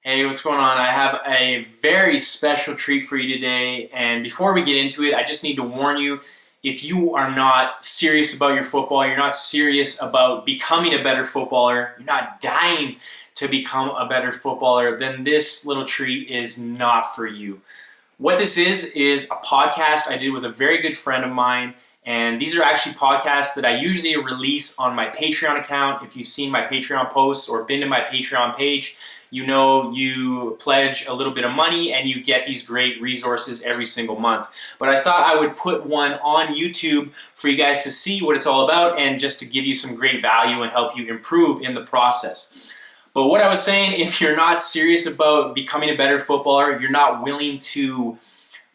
Hey, what's going on? I have a very special treat for you today, and before we get into it, I just need to warn you, if you are not serious about your football, you're not serious about becoming a better footballer, you're not dying to become a better footballer, then this little treat is not for you. What this is a podcast I did with a very good friend of mine, and these are actually podcasts that I usually release on my Patreon account. If you've seen my Patreon posts or been to my Patreon page, you know you pledge a little bit of money and you get these great resources every single month. But I thought I would put one on YouTube for you guys to see what it's all about and just to give you some great value and help you improve in the process. But what I was saying, if you're not serious about becoming a better footballer, you're not willing to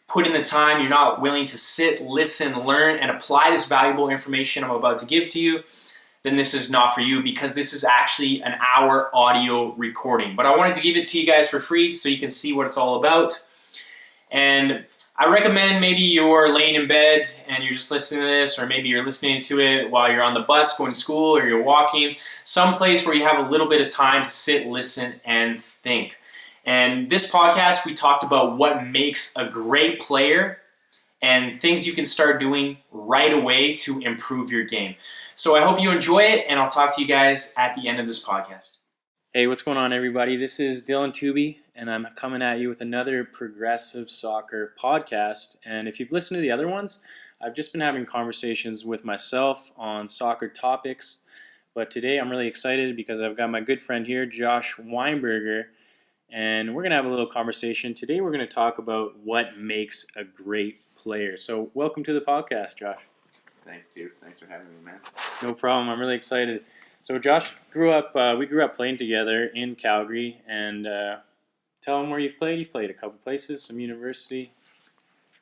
put in the time, you're not willing to sit, listen, learn, and apply this valuable information I'm about to give to you, then this is not for you, because this is actually an hour audio recording. But I wanted to give it to you guys for free so you can see what it's all about. And I recommend maybe you're laying in bed and you're just listening to this, or maybe you're listening to it while you're on the bus going to school, or you're walking, someplace where you have a little bit of time to sit, listen, and think. And this podcast, we talked about what makes a great player and things you can start doing right away to improve your game. So I hope you enjoy it, and I'll talk to you guys at the end of this podcast. Hey, what's going on, everybody? This is Dylan Tooby, and I'm coming at you with another progressive soccer podcast. And if you've listened to the other ones, I've just been having conversations with myself on soccer topics. But today I'm really excited because I've got my good friend here, Josh Weinberger, and we're going to have a little conversation. Today we're going to talk about what makes a great player. So welcome to the podcast, Josh. Thanks, Tubes. Thanks for having me, man. No problem. I'm really excited. So Josh we grew up playing together in Calgary, and tell them where you've played. You've played a couple places, some university.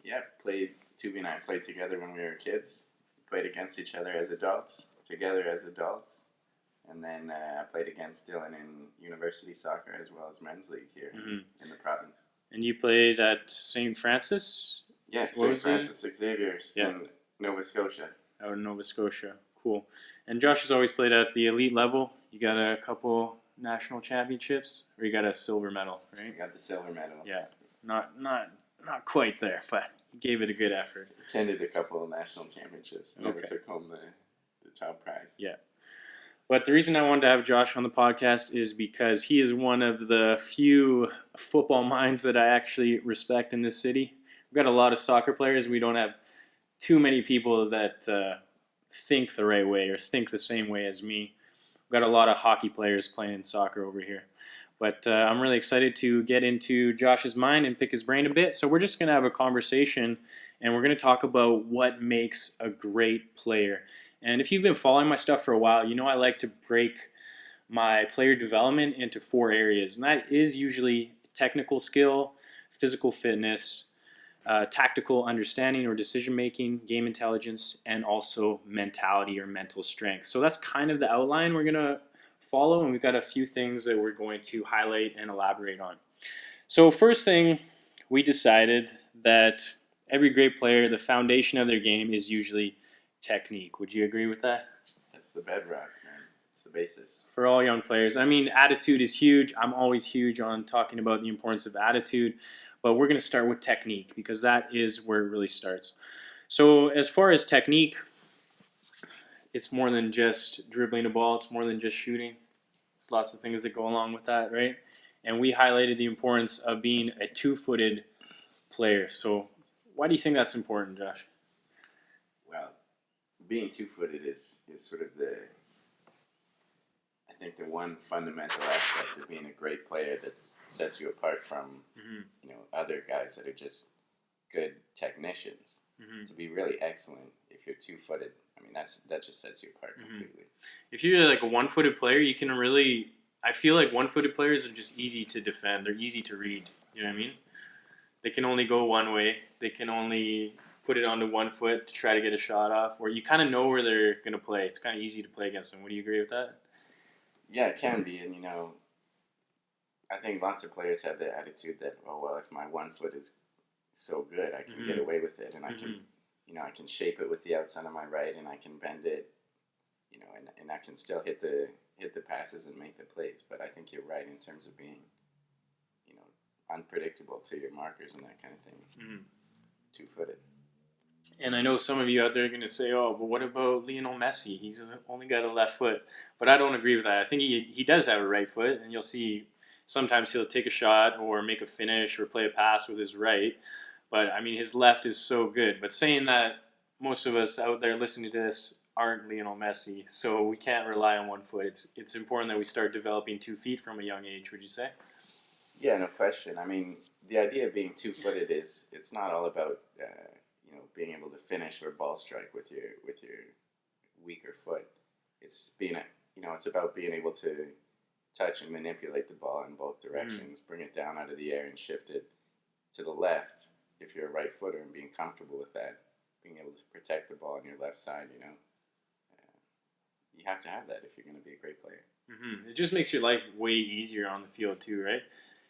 Yeah, Tubby and I played together when we were kids. We played against each other as adults, together as adults. And then I played against Dylan in university soccer as well as men's league here in the province. And you played at St Francis? Yeah, St Francis Xavier in Nova Scotia. Out in Nova Scotia. Cool. And Josh has always played at the elite level. You got a couple national championships, or you got a silver medal, right? I got the silver medal. Yeah. Not quite there, but you gave it a good effort. Attended a couple of national championships. Never took home the top prize. Yeah. But the reason I wanted to have Josh on the podcast is because he is one of the few football minds that I actually respect in this city. We've got a lot of soccer players. We don't have too many people that think the right way or think the same way as me. We've got a lot of hockey players playing soccer over here. But I'm really excited to get into Josh's mind and pick his brain a bit. So we're just going to have a conversation, and we're going to talk about what makes a great player. And if you've been following my stuff for a while, you know I like to break my player development into 4 areas. And that is usually technical skill, physical fitness, tactical understanding or decision-making, game intelligence, and also mentality or mental strength. So that's kind of the outline we're going to follow, and we've got a few things that we're going to highlight and elaborate on. So first thing, we decided that every great player, the foundation of their game is usually technique. Would you agree with that? That's the bedrock, man. It's the basis. For all young players. I mean, attitude is huge. I'm always huge on talking about the importance of attitude, but we're going to start with technique because that is where it really starts. So as far as technique, it's more than just dribbling a ball. It's more than just shooting. There's lots of things that go along with that, right? And we highlighted the importance of being a 2-footed player. So why do you think that's important, Josh? Well, being 2-footed is sort of I think the one fundamental aspect of being a great player that sets you apart from other guys that are just good technicians. To be really excellent, if you're 2-footed, I mean that just sets you apart completely. If you're like a 1-footed player, you can really. I feel like 1-footed players are just easy to defend. They're easy to read. You know what I mean? They can only go one way. They can only put it onto 1 foot to try to get a shot off, or you kind of know where they're going to play. It's kind of easy to play against them. Would you agree with that? Yeah, it can be, and I think lots of players have the attitude that, oh well, if my 1 foot is so good, I can get away with it, and I can, I can shape it with the outside of my right, and I can bend it, and I can still hit the passes and make the plays. But I think you're right in terms of being unpredictable to your markers and that kind of thing. Mm-hmm. 2-footed. And I know some of you out there are going to say, oh, but what about Lionel Messi? He's only got a left foot. But I don't agree with that. I think he does have a right foot, and you'll see sometimes he'll take a shot or make a finish or play a pass with his right. But, I mean, his left is so good. But saying that, most of us out there listening to this aren't Lionel Messi, so we can't rely on one foot. It's important that we start developing 2 feet from a young age, would you say? Yeah, no question. I mean, the idea of being 2-footed is it's not all about being able to finish or ball strike with your weaker foot. It's it's about being able to touch and manipulate the ball in both directions, bring it down out of the air and shift it to the left if you're a right footer, and being comfortable with that, being able to protect the ball on your left side. You have to have that if you're going to be a great player. Mm-hmm. It just makes your life way easier on the field too, right?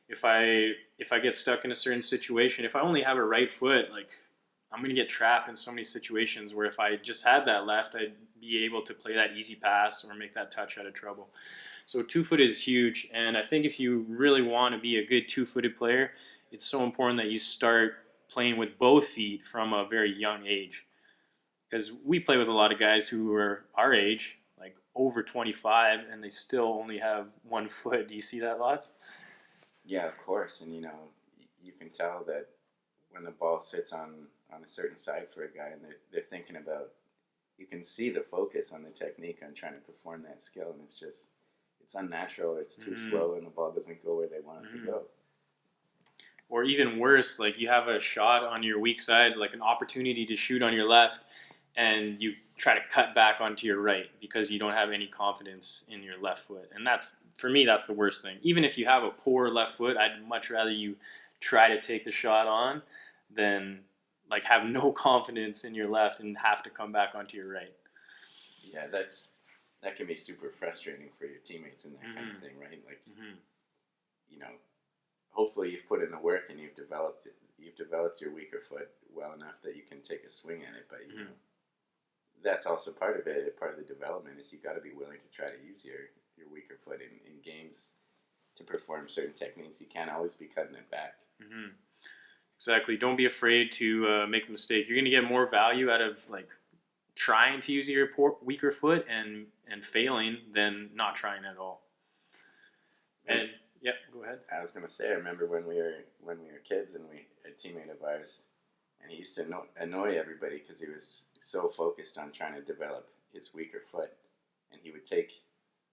If I get stuck in a certain situation, if I only have a right foot, like, I'm going to get trapped in so many situations where if I just had that left, I'd be able to play that easy pass or make that touch out of trouble. So 2-foot is huge, and I think if you really want to be a good 2-footed player, it's so important that you start playing with both feet from a very young age. Because we play with a lot of guys who are our age, like over 25, and they still only have 1 foot. Do you see that lots? Yeah, of course. And, you can tell that when the ball sits on a certain side for a guy and they're thinking about, you can see the focus on the technique on trying to perform that skill, and it's unnatural, or it's too slow, and the ball doesn't go where they want it to go. Or even worse, like you have a shot on your weak side, like an opportunity to shoot on your left, and you try to cut back onto your right because you don't have any confidence in your left foot. And for me, that's the worst thing. Even if you have a poor left foot, I'd much rather you try to take the shot on than like have no confidence in your left and have to come back onto your right. Yeah, that can be super frustrating for your teammates and that kind of thing, right? Like, hopefully you've put in the work and you've developed your weaker foot well enough that you can take a swing at it. But that's also part of it. Part of the development is you got to be willing to try to use your weaker foot in games to perform certain techniques. You can't always be cutting it back. Mm-hmm. Exactly. Don't be afraid to make the mistake. You're going to get more value out of like trying to use your weaker foot and failing than not trying at all. And yeah, go ahead. I was going to say, I remember when we were kids, and a teammate of ours, and he used to annoy everybody because he was so focused on trying to develop his weaker foot, and he would take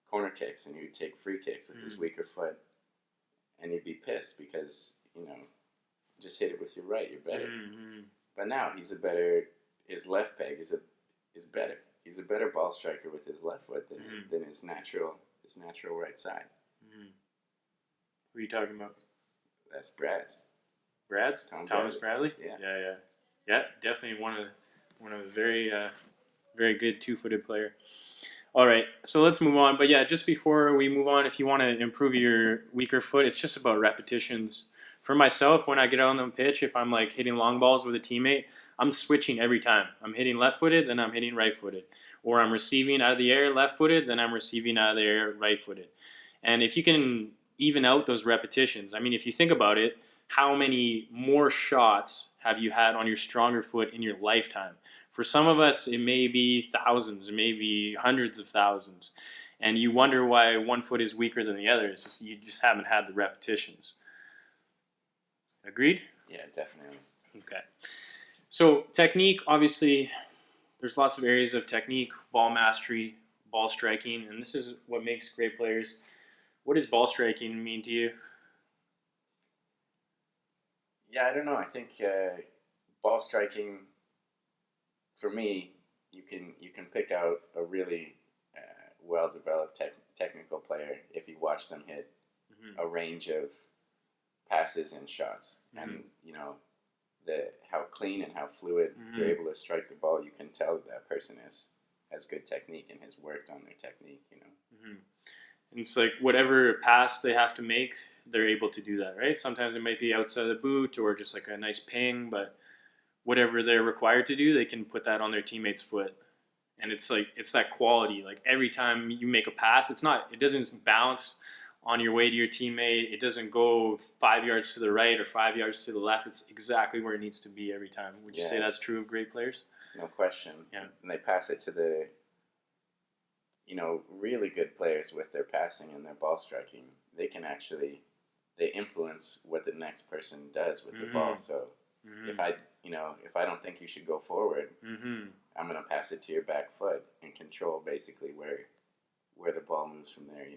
corner kicks and he would take free kicks with his weaker foot, and he'd be pissed because just hit it with your right, you're better. But now his left peg is better. He's a better ball striker with his left foot than his natural right side. Who are you talking about? That's Brad's. Brad's? Thomas Bradley? Yeah. Yeah, definitely one of a very very good 2-footed player. All right, so let's move on. But yeah, just before we move on, if you want to improve your weaker foot, it's just about repetitions. For myself, when I get out on the pitch, if I'm like hitting long balls with a teammate, I'm switching every time. I'm hitting left-footed, then I'm hitting right-footed. Or I'm receiving out of the air left-footed, then I'm receiving out of the air right-footed. And if you can even out those repetitions, I mean, if you think about it, how many more shots have you had on your stronger foot in your lifetime? For some of us, it may be thousands, it may be hundreds of thousands. And you wonder why one foot is weaker than the other. It's just you just haven't had the repetitions. Agreed? Yeah, definitely. Okay. So technique, obviously, there's lots of areas of technique, ball mastery, ball striking, and this is what makes great players. What does ball striking mean to you? Yeah, I don't know. I think ball striking, for me, you can pick out a really well-developed technical player if you watch them hit a range of passes and shots, and how clean and how fluid they're able to strike the ball. You can tell that person has good technique and has worked on their technique. And it's like whatever pass they have to make, they're able to do that, right? Sometimes it might be outside the boot or just like a nice ping, but whatever they're required to do, they can put that on their teammate's foot. And it's that quality. Like every time you make a pass, it doesn't bounce on your way to your teammate. It doesn't go 5 yards to the right or 5 yards to the left. It's exactly where it needs to be every time. Would you say that's true of great players? No question. Yeah. And they pass it to the, really good players with their passing and their ball striking. They can actually, they influence what the next person does with the ball. So if I don't think you should go forward, I'm going to pass it to your back foot and control basically where the ball moves from there,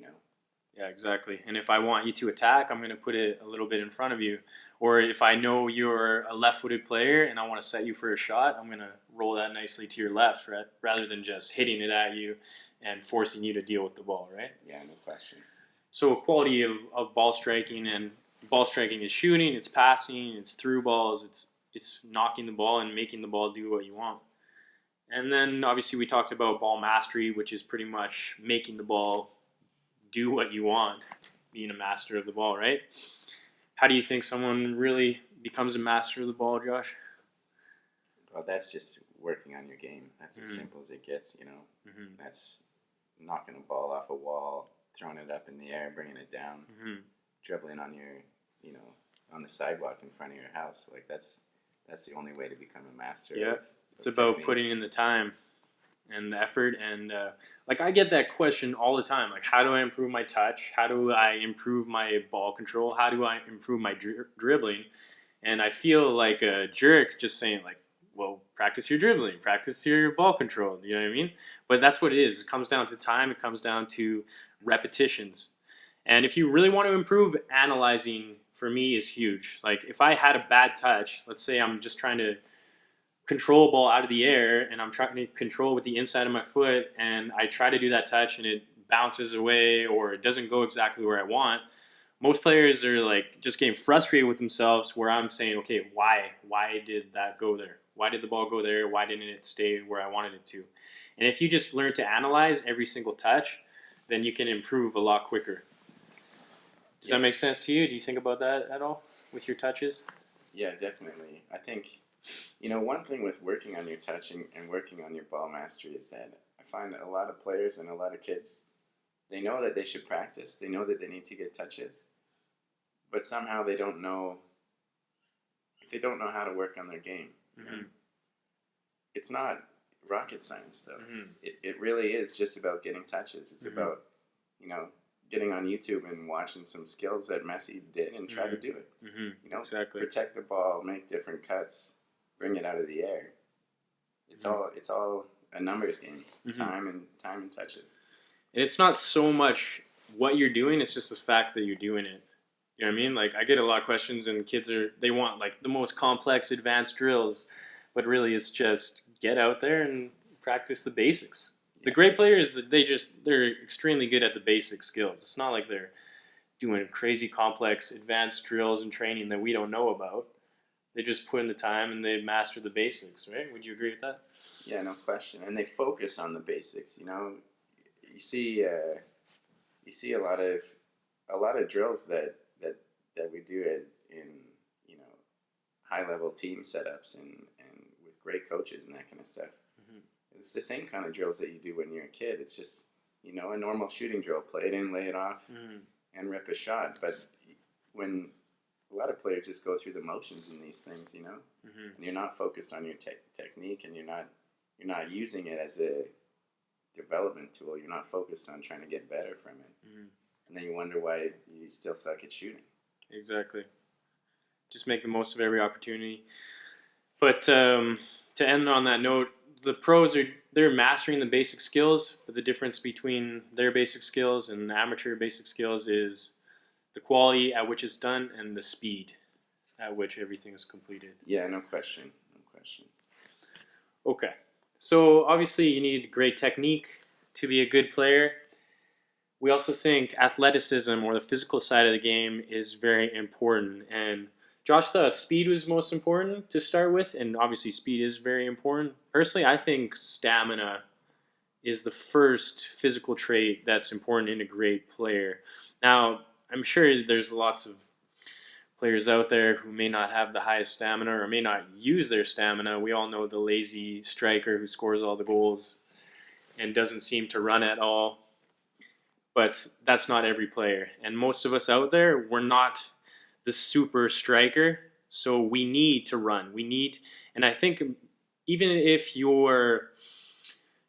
Yeah, exactly. And if I want you to attack, I'm going to put it a little bit in front of you. Or if I know you're a left-footed player and I want to set you for a shot, I'm going to roll that nicely to your left, right? Rather than just hitting it at you and forcing you to deal with the ball, right? Yeah, no question. So a quality of ball striking, and ball striking is shooting, it's passing, it's through balls, it's knocking the ball and making the ball do what you want. And then obviously we talked about ball mastery, which is pretty much making the ball do what you want, being a master of the ball, right? How do you think someone really becomes a master of the ball, Josh? Well, that's just working on your game. That's as simple as it gets, That's knocking a ball off a wall, throwing it up in the air, bringing it down, dribbling on your, on the sidewalk in front of your house. Like that's the only way to become a master. Yeah, it's about putting in the time and the effort. And I get that question all the time. Like, how do I improve my touch? How do I improve my ball control? How do I improve my dribbling? And I feel like a jerk just saying like, well, practice your dribbling, practice your ball control. You know what I mean? But that's what it is. It comes down to time. It comes down to repetitions. And if you really want to improve, analyzing for me is huge. Like if I had a bad touch, let's say I'm just trying to control ball out of the air and I'm trying to control with the inside of my foot and I try to do that touch and it bounces away or it doesn't go exactly where I want. Most players are like just getting frustrated with themselves where I'm saying, okay, why did that go there? Why did the ball go there? Why didn't it stay where I wanted it to? And if you just learn to analyze every single touch, then you can improve a lot quicker. Does that make sense to you? Do you think about that at all with your touches? Yeah, definitely. I think, one thing with working on your touch and working on your ball mastery is that I find a lot of players and a lot of kids, they know that they should practice. They know that they need to get touches. But somehow they don't know how to work on their game. It's not rocket science, though. It really is just about getting touches. It's about, getting on YouTube and watching some skills that Messi did and try to do it. Exactly. Protect the ball, make different cuts, bring it out of the air. It's all a numbers game. Time and touches. And it's not so much what you're doing, it's just the fact that you're doing it. You know what I mean? Like I get a lot of questions and kids they want like the most complex advanced drills, but really it's just get out there and practice the basics. The great players, they're extremely good at the basic skills. It's not like they're doing crazy complex advanced drills and training that we don't know about. They just put in the time and they master the basics, right? Would you agree with that? Yeah, no question. And they focus on the basics. You see a lot of drills that we do in high level team setups and with great coaches and that kind of stuff. It's the same kind of drills that you do when you're a kid. It's just, a normal shooting drill. Play it in, lay it off, and rip a shot. But when a lot of players just go through the motions in these things, and you're not focused on your technique, and you're not using it as a development tool. You're not focused on trying to get better from it. And then you wonder why you still suck at shooting. Exactly. Just make the most of every opportunity. But to end on that note, the pros they're mastering the basic skills, but the difference between their basic skills and the amateur basic skills is the quality at which it's done and the speed at which everything is completed. Yeah, no question. Okay. So obviously you need great technique to be a good player. We also think athleticism or the physical side of the game is very important. And Josh thought speed was most important to start with, and obviously speed is very important. Personally, I think stamina is the first physical trait that's important in a great player. Now, I'm sure there's lots of players out there who may not have the highest stamina or may not use their stamina. We all know the lazy striker who scores all the goals and doesn't seem to run at all. but that's not every player. And most of us out there, we're not the super striker, so we need to run. And I think even if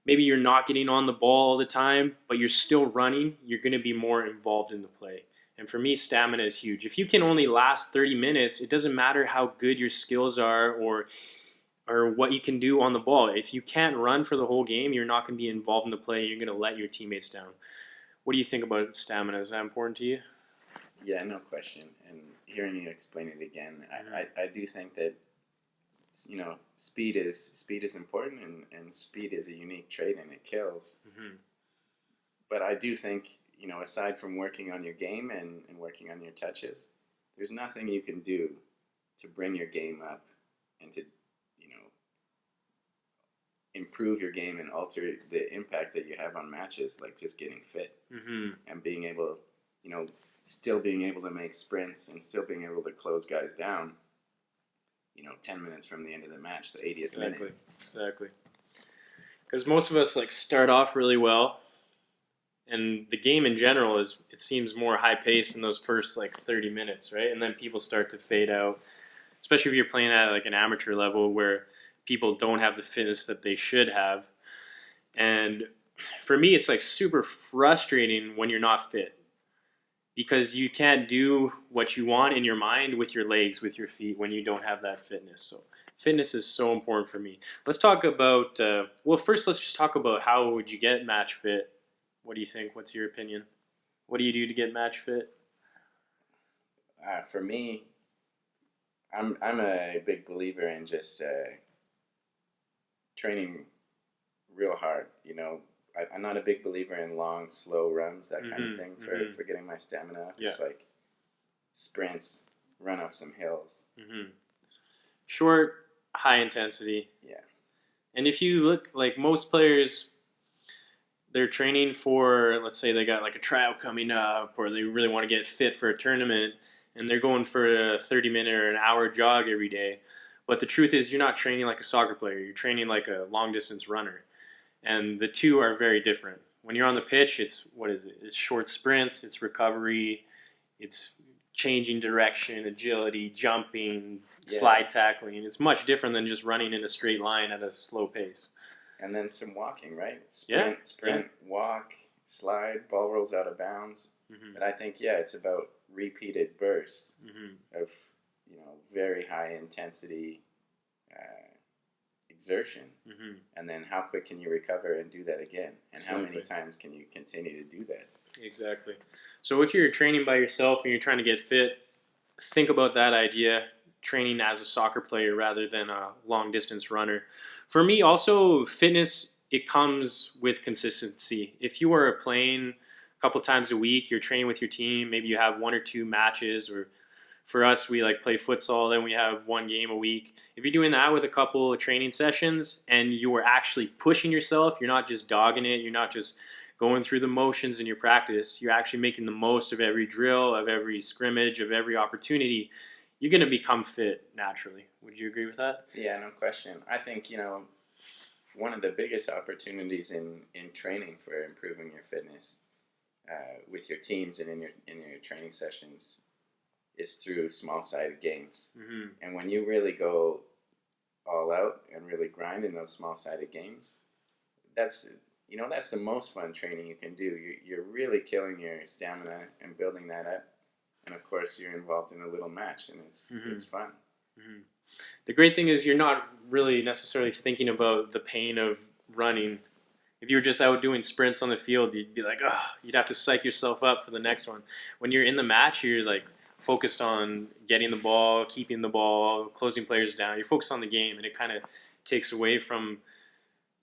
maybe you're not getting on the ball all the time, but you're still running, you're going to be more involved in the play. And for me, stamina is huge. If you can only last 30 minutes, it doesn't matter how good your skills are or what you can do on the ball. If you can't run for the whole game, you're not going to be involved in the play. You're going to let your teammates down. What do you think about stamina? Is that important to you? Yeah, no question. And hearing you explain it again, I do think that, you know, speed is important, and speed is a unique trait, and it kills. Mm-hmm. But I do think, you know, aside from working on your game and working on your touches, there's nothing you can do to bring your game up and to, you know, improve your game and alter the impact that you have on matches, like just getting fit. Mm-hmm. And being able, you know, still being able to make sprints and still being able to close guys down, you know, 10 minutes from the end of the match, the 80th minute. Exactly. Because most of us, like, start off really well, and the game in general it seems more high-paced in those first, like, 30 minutes, right? And then people start to fade out, especially if you're playing at, like, an amateur level where people don't have the fitness that they should have. And for me, it's, like, super frustrating when you're not fit, because you can't do what you want in your mind with your legs, with your feet, when you don't have that fitness. So fitness is so important for me. Let's talk about, first let's just talk about how would you get match fit. What do you think? What's your opinion? What do you do to get match fit? For me, I'm a big believer in just training real hard. You know, I'm not a big believer in long, slow runs, that kind of thing, for getting my stamina up. Yeah. It's like sprints, run up some hills. Mm-hmm. Short, high intensity. Yeah. And if you look, like, most players, they're training for, let's say they got like a tryout coming up, or they really want to get fit for a tournament, and they're going for a 30-minute or an hour jog every day. But the truth is, you're not training like a soccer player. You're training like a long-distance runner. And the two are very different. When you're on the pitch, it's short sprints, it's recovery, it's changing direction, agility, jumping, slide tackling. It's much different than just running in a straight line at a slow pace. And then some walking, right? Sprint, walk, slide, ball rolls out of bounds. Mm-hmm. But I think, it's about repeated bursts of, you know, very high intensity exertion. Mm-hmm. And then how quick can you recover and do that again? And how many times can you continue to do that? Exactly. So if you're training by yourself and you're trying to get fit, think about that idea, training as a soccer player rather than a long-distance runner. For me, also, fitness, it comes with consistency. If you are playing a couple times a week, you're training with your team, maybe you have 1 or 2 matches, or for us, we like play futsal, then we have 1 game a week. If you're doing that with a couple of training sessions and you are actually pushing yourself, you're not just dogging it, you're not just going through the motions in your practice, you're actually making the most of every drill, of every scrimmage, of every opportunity, you're going to become fit naturally. Would you agree with that? Yeah, no question. I think, you know, one of the biggest opportunities in training for improving your fitness with your teams and in your training sessions is through small-sided games. Mm-hmm. And when you really go all out and really grind in those small-sided games, that's the most fun training you can do. You're really killing your stamina and building that up. And of course, you're involved in a little match, and it's fun. Mm-hmm. The great thing is you're not really necessarily thinking about the pain of running. If you were just out doing sprints on the field, you'd be like, you'd have to psych yourself up for the next one. When you're in the match, you're like focused on getting the ball, keeping the ball, closing players down. You're focused on the game, and it kind of takes away from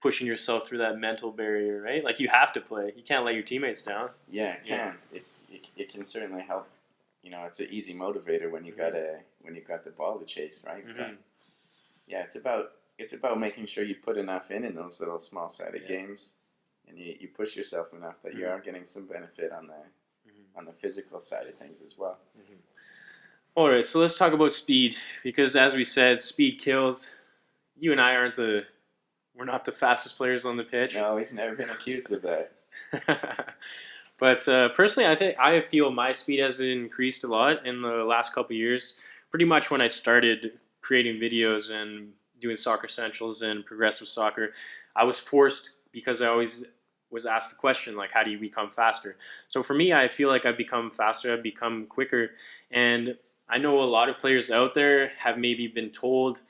pushing yourself through that mental barrier, right? Like, you have to play. You can't let your teammates down. Yeah, it can. It can certainly help. You know, it's an easy motivator when you got the ball to chase, right? Mm-hmm. But yeah, it's about making sure you put enough in those little small-sided games, and you push yourself enough that you are getting some benefit on the physical side of things as well. Mm-hmm. All right, so let's talk about speed, because as we said, speed kills. You and I we're not the fastest players on the pitch. No, we've never been accused of that. But personally, I feel my speed has increased a lot in the last couple of years. Pretty much when I started creating videos and doing soccer essentials and progressive soccer, I was forced because I always was asked the question like, how do you become faster? So for me, I feel like I've become faster, I've become quicker, and I know a lot of players out there have maybe been told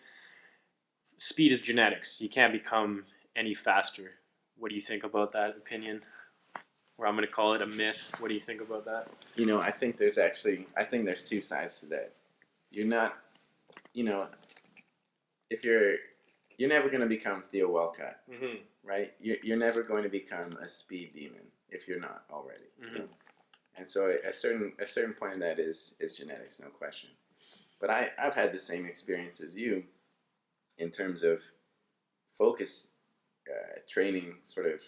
speed is genetics. You can't become any faster. What do you think about that opinion? Or I'm going to call it a myth. What do you think about that? I think there's two sides to that. You're not, if you're never going to become Theo Walcott, right? You're never going to become a speed demon if you're not already. And so a certain point of that is genetics, no question. But I've had the same experience as you in terms of focus training, sort of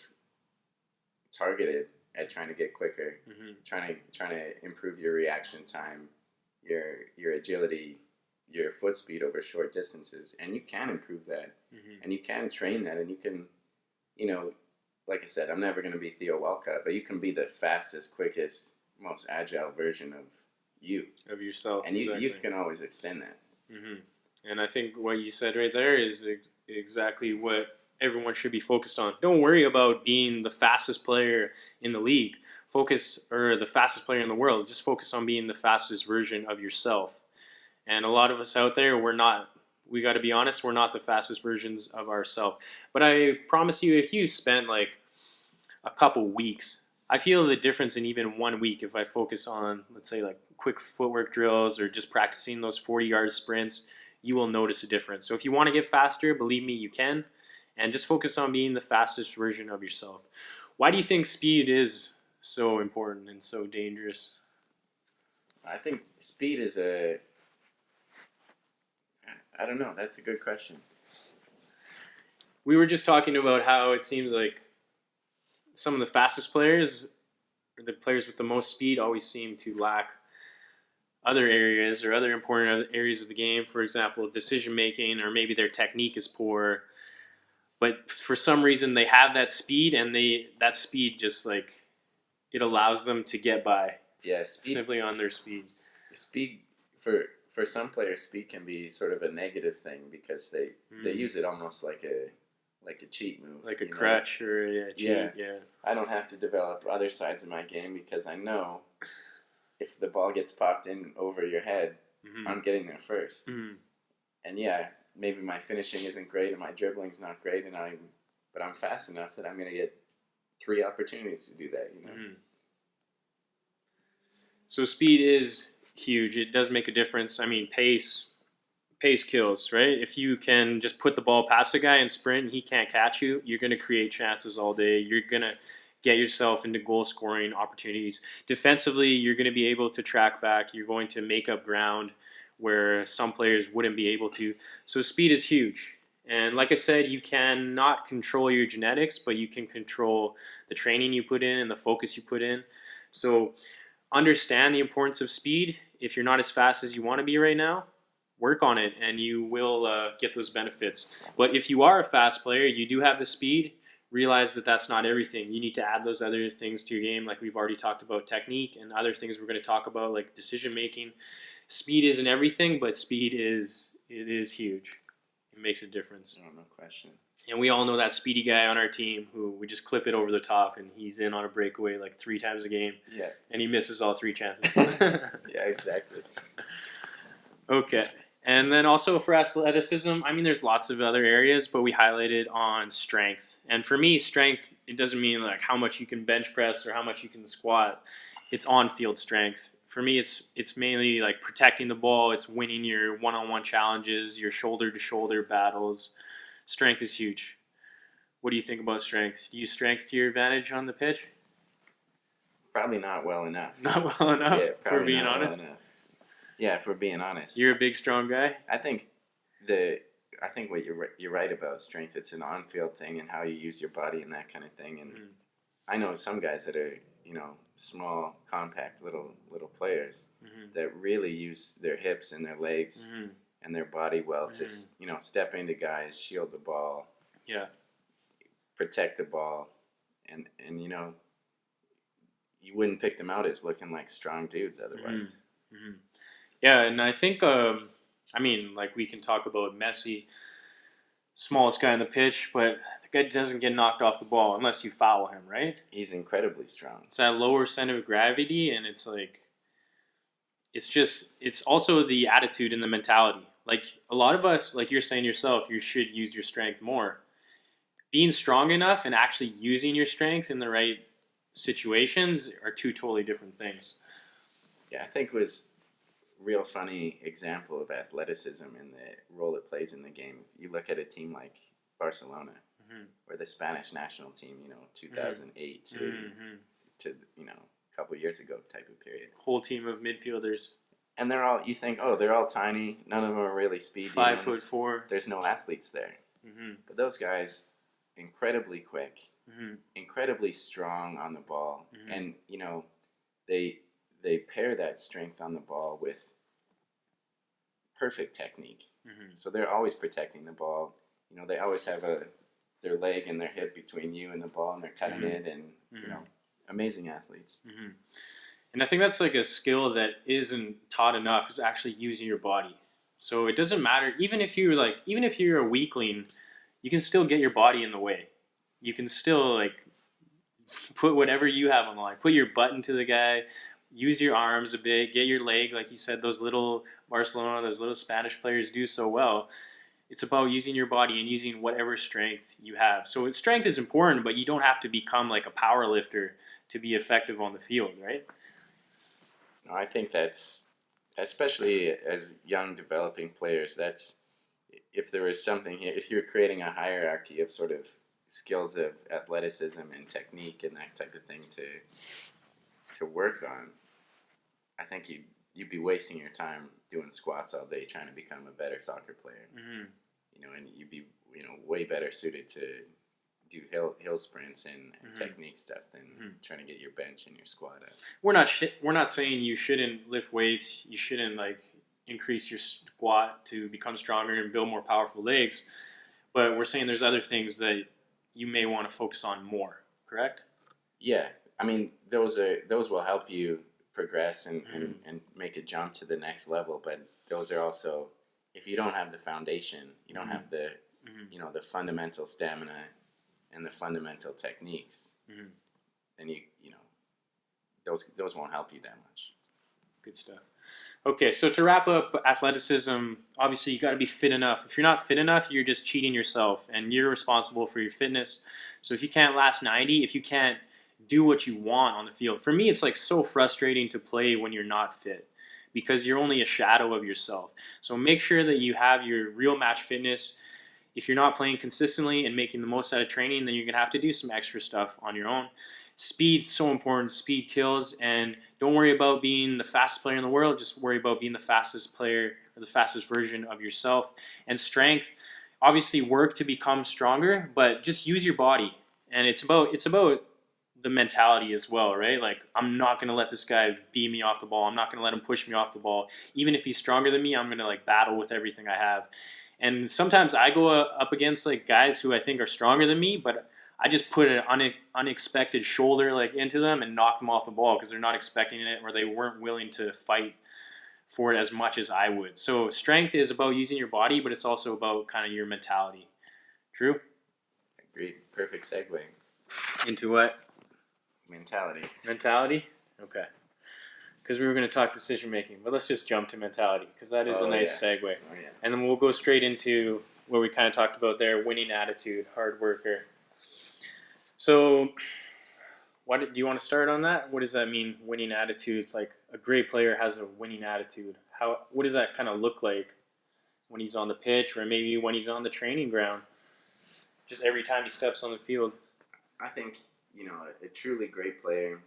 targeted at trying to get quicker, trying to improve your reaction time, your agility, your foot speed over short distances, and you can improve that, and you can train that, and you can, like I said, I'm never going to be Theo Walcott, but you can be the fastest, quickest, most agile version of you, of yourself, and exactly. you can always extend that. And I think what you said right there is exactly what everyone should be focused on. Don't worry about being the fastest player in the league. Or the fastest player in the world. Just focus on being the fastest version of yourself. And a lot of us out there, we got to be honest, we're not the fastest versions of ourselves. But I promise you, if you spent like a couple weeks, I feel the difference in even 1 week if I focus on, let's say, like quick footwork drills or just practicing those 40-yard sprints, you will notice a difference. So if you want to get faster, believe me, you can. And just focus on being the fastest version of yourself. Why do you think speed is so important and so dangerous? I think speed is I don't know. That's a good question. We were just talking about how it seems like some of the fastest players, or the players with the most speed, always seem to lack other areas or other important areas of the game. For example, decision making, or maybe their technique is poor. But for some reason, they have that speed, and that speed just like it allows them to get by. Yeah, speed, simply on their speed. Speed for some players, speed can be sort of a negative thing because they use it almost like a cheat move, like a crutch or a cheat. Yeah. I don't have to develop other sides of my game because I know if the ball gets popped in over your head, I'm getting there first. And yeah, maybe my finishing isn't great and my dribbling's not great, but I'm fast enough that I'm going to get 3 opportunities to do that. So speed is huge. It does make a difference. I mean, pace kills, right? If you can just put the ball past a guy and sprint and he can't catch you, you're going to create chances all day. You're going to get yourself into goal-scoring opportunities. Defensively, you're going to be able to track back. You're going to make up ground where some players wouldn't be able to. So speed is huge. And like I said, you cannot control your genetics, but you can control the training you put in and the focus you put in. So understand the importance of speed. If you're not as fast as you want to be right now, work on it and you will get those benefits. But if you are a fast player, you do have the speed, realize that that's not everything. You need to add those other things to your game, like we've already talked about technique and other things we're going to talk about, like decision making. Speed isn't everything, but speed is huge. It makes a difference. Oh, no question. And we all know that speedy guy on our team who we just clip it over the top and he's in on a breakaway like 3 times a game. Yeah. And he misses all 3 chances. Yeah, exactly. Okay. And then also for athleticism, I mean, there's lots of other areas, but we highlighted on strength. And for me, strength, it doesn't mean like how much you can bench press or how much you can squat. It's on-field strength. For me, it's mainly like protecting the ball. It's winning your one-on-one challenges, your shoulder-to-shoulder battles. Strength is huge. What do you think about strength? Do you use strength to your advantage on the pitch? Probably not well enough. Not well enough, yeah, for being honest? Well enough. Yeah, for being honest. You're a big, strong guy? I think what you're right about strength. It's an on-field thing and how you use your body and that kind of thing. And I know some guys that are, small, compact little players that really use their hips and their legs and their body well to, step into guys, shield the ball, protect the ball, and you wouldn't pick them out as looking like strong dudes otherwise. Mm-hmm. Yeah, and I think, I mean, like we can talk about Messi, smallest guy on the pitch, but the guy doesn't get knocked off the ball unless you foul him, right? He's incredibly strong. It's that lower center of gravity, and it's like, it's also the attitude and the mentality. Like a lot of us, like you're saying yourself, you should use your strength more. Being strong enough and actually using your strength in the right situations are two totally different things. Yeah, I think it was a real funny example of athleticism and the role it plays in the game. If you look at a team like Barcelona, or the Spanish national team, 2008 to a couple years ago type of period. Whole team of midfielders. And they're all, you think, oh, they're all tiny. None of them are really speedy. 5'4". There's no athletes there. But those guys, incredibly quick, incredibly strong on the ball. And, they pair that strength on the ball with perfect technique. So they're always protecting the ball. They always have their leg and their hip between you and the ball, and they're cutting it, and, amazing athletes. And I think that's like a skill that isn't taught enough, is actually using your body. So it doesn't matter, even if you're a weakling, you can still get your body in the way. You can still like put whatever you have on the line. Put your butt into the guy, use your arms a bit, get your leg, like you said, those little Barcelona, those little Spanish players do so well. It's about using your body and using whatever strength you have. So strength is important, but you don't have to become like a power lifter to be effective on the field, right? No, I think that's, especially as young developing players, that's, if there is something here, if you're creating a hierarchy of sort of skills of athleticism and technique and that type of thing to work on, I think you'd be wasting your time doing squats all day trying to become a better soccer player. And you'd be way better suited to do hill sprints and technique stuff than trying to get your bench and your squat up. We're not saying you shouldn't lift weights. You shouldn't like increase your squat to become stronger and build more powerful legs. But we're saying there's other things that you may want to focus on more. Correct? Yeah, I mean those will help you progress and make a jump to the next level. But those are also, if you don't have the foundation, you don't have the the fundamental stamina and the fundamental techniques, then those won't help you that much. Good stuff. Okay, so to wrap up athleticism, obviously you got to be fit enough. If you're not fit enough, you're just cheating yourself, and you're responsible for your fitness. So if you can't last 90, if you can't do what you want on the field, for me it's like so frustrating to play when you're not fit, because you're only a shadow of yourself. So make sure that you have your real match fitness. If you're not playing consistently and making the most out of training, then you're going to have to do some extra stuff on your own. Speed, so important. Speed kills, and don't worry about being the fastest player in the world. Just worry about being the fastest player or the fastest version of yourself. And strength, obviously work to become stronger, but just use your body. And it's about the mentality as well, right? Like, I'm not going to let this guy beat me off the ball. I'm not going to let him push me off the ball. Even if he's stronger than me, I'm going to like battle with everything I have. And sometimes I go up against like guys who I think are stronger than me, but I just put an unexpected shoulder like into them and knock them off the ball because they're not expecting it, or they weren't willing to fight for it as much as I would. So strength is about using your body, but it's also about kind of your mentality. True? Agreed. Perfect segue. Into what? Mentality. Mentality? Okay. Because we were going to talk decision making, but let's just jump to mentality, because that is a nice segue. Oh, yeah. And then we'll go straight into what we kind of talked about there: winning attitude, hard worker. So, do you want to start on that? What does that mean, winning attitude? Like, a great player has a winning attitude. What does that kind of look like when he's on the pitch, or maybe when he's on the training ground? Just every time he steps on the field. I think, a truly great player,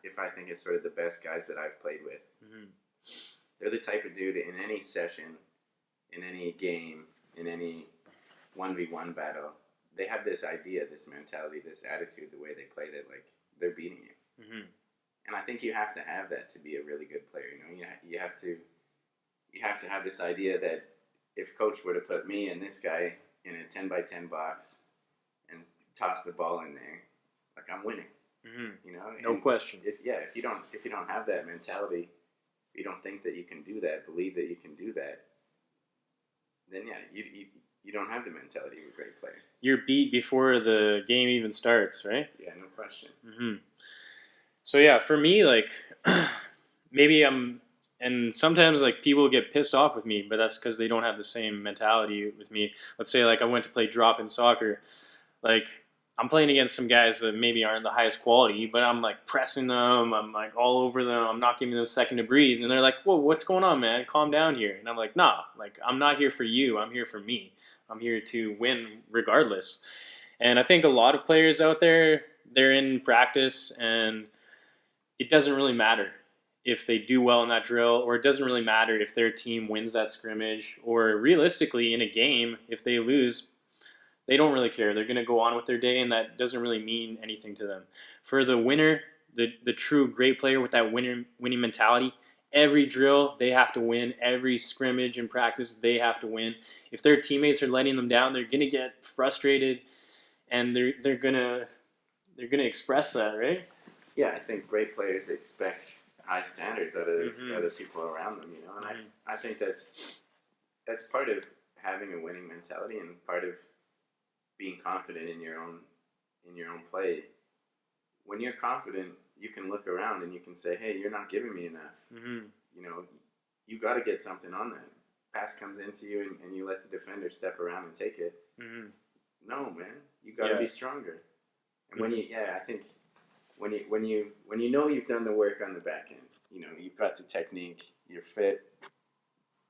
if I think it's sort of the best guys that I've played with, they're the type of dude in any session, in any game, in any 1v1 battle, they have this idea, this mentality, this attitude, the way they play, that like they're beating you. And I think you have to have that to be a really good player. You have to have this idea that if coach were to put me and this guy in a 10x10 box and toss the ball in there, like, I'm winning. You know, No question. If you don't have that mentality, you don't think that you can do that, believe that you can do that, then you don't have the mentality of a great player. You're beat before the game even starts, right? Yeah, no question. So yeah, for me, like maybe and sometimes like people get pissed off with me, but that's because they don't have the same mentality with me. Let's say like I went to play drop in soccer, like I'm playing against some guys that maybe aren't the highest quality, but I'm like pressing them, I'm like all over them, I'm not giving them a second to breathe, and they're like, "Whoa, what's going on, man? Calm down here." And I'm like, "Nah, like I'm not here for you, I'm here for me. I'm here to win regardless." And I think a lot of players out there, they're in practice and it doesn't really matter if they do well in that drill, or it doesn't really matter if their team wins that scrimmage, or realistically in a game, if they lose, they don't really care. They're going to go on with their day, and that doesn't really mean anything to them. For the winner, the true great player with that winning mentality, every drill they have to win. Every scrimmage and practice they have to win. If their teammates are letting them down, they're going to get frustrated, and they're gonna express that, right? Yeah, I think great players expect high standards out of other people around them, you know, and I think that's part of having a winning mentality and part of being confident in your own play. When you're confident, you can look around and you can say, "Hey, you're not giving me enough." You know, you got to get something on that. Pass comes into you and you let the defender step around and take it. No, man, you got to be stronger. And I think when you know you've done the work on the back end, you know you've got the technique, you're fit,